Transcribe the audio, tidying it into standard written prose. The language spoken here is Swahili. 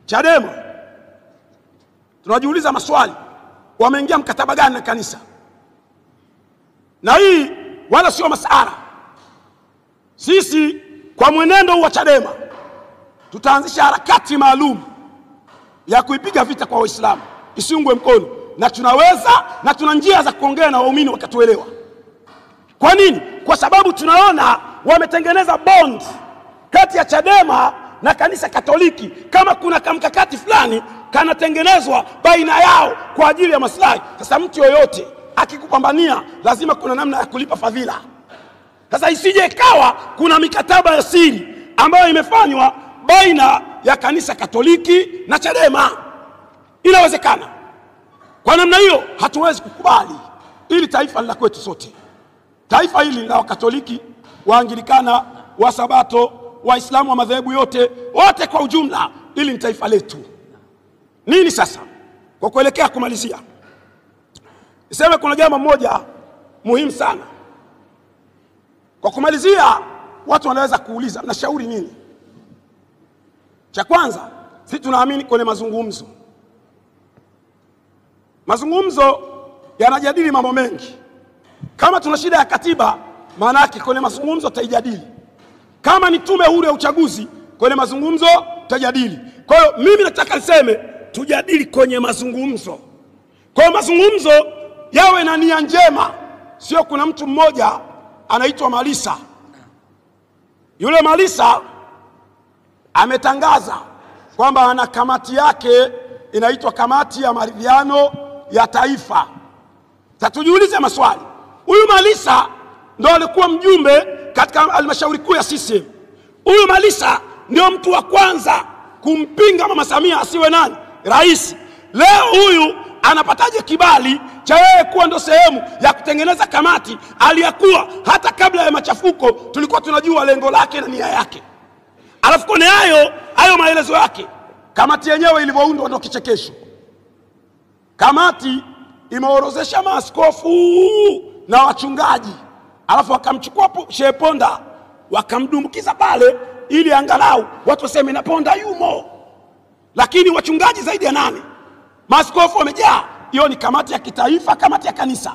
Chadema tunajiuliza maswali, wameingia mkataba gani na kanisa? Na hii wala sio masara. Sisi kwa mwenendo wa Chadema tutaanzisha harakati maalum ya kuipiga vita kwa Waislamu isiungwe mkono, na tunaweza na tuna njia za kuongea na waumini wakatuelewa. Kwa nini? Kwa sababu tunaona wametengeneza bond kati ya Chadema na kanisa Katoliki. Kama kuna kamkakati fulani kanatengenezwa baina yao kwa ajili ya maslahi. Sasa mtu yoyote akikupambania lazima kuna namna ya kulipa fadhila. Sasa isije ikawa kuna mikataba ya siri ambayo imefanywa baina ya kanisa Katoliki na Chadema. Inawezekana. Kwa namna hiyo hatuwezi kukubali. Ili taifa ni la kwetu sote. Taifa hili ni la Wakatoliki, Waanglikana, Wasabato, Waislamu wa madhehebu yote, wote kwa ujumla. Ili ni taifa letu. Nini sasa? Kwa kuelekea kumalizia, niseme kuna jambo moja muhimu sana. Kwa kumalizia, watu wanaweza kuuliza, mnashauri nini? Cha kwanza, sisi tunaamini kwenye mazungumzo. Mazungumzo yanajadili mambo mengi. Kama tuna shida ya katiba, maana yake kwenye mazungumzo tutajadili. Kama ni tume huru ya uchaguzi, kwenye mazungumzo tutajadili. Kwa hiyo mimi nataka niseme tujadili kwenye mazungumzo. Kwa mazungumzo yawe na nia njema. Sio kuna mtu mmoja anaitwa Malisa. Yule Malisa ametangaza kwamba ana kamati yake inaitwa kamati ya maridhiano ya taifa. Tatujiulize maswali. Huyu Malisa ndo alikuwa mjumbe katika halmashauri kuu ya CCM. Huyu Malisa ndio mtu wa kwanza kumpinga Mama Samia asiwe nani? Rais. Leo huyu anapataje kibali cha yeye kuwa ndo sehemu ya kutengeneza kamati aliyakuwa hata kabla ya machafuko tulikuwa tunajua lengo lake na nia yake? Alafu kone hayo maelezo yake, kamati yenyewe ilivyoundwa ndo kichekesho. Kamati imeorozesha maaskofu na wachungaji, alafu wakamchukua Shehe Ponda wakamdumbukiza pale ili angalau watu waseme na Ponda yumo. Lakini wachungaji zaidi ya 8, maaskofu wamejaa. Hiyo ni kamati ya kitaifa, kamati ya kanisa.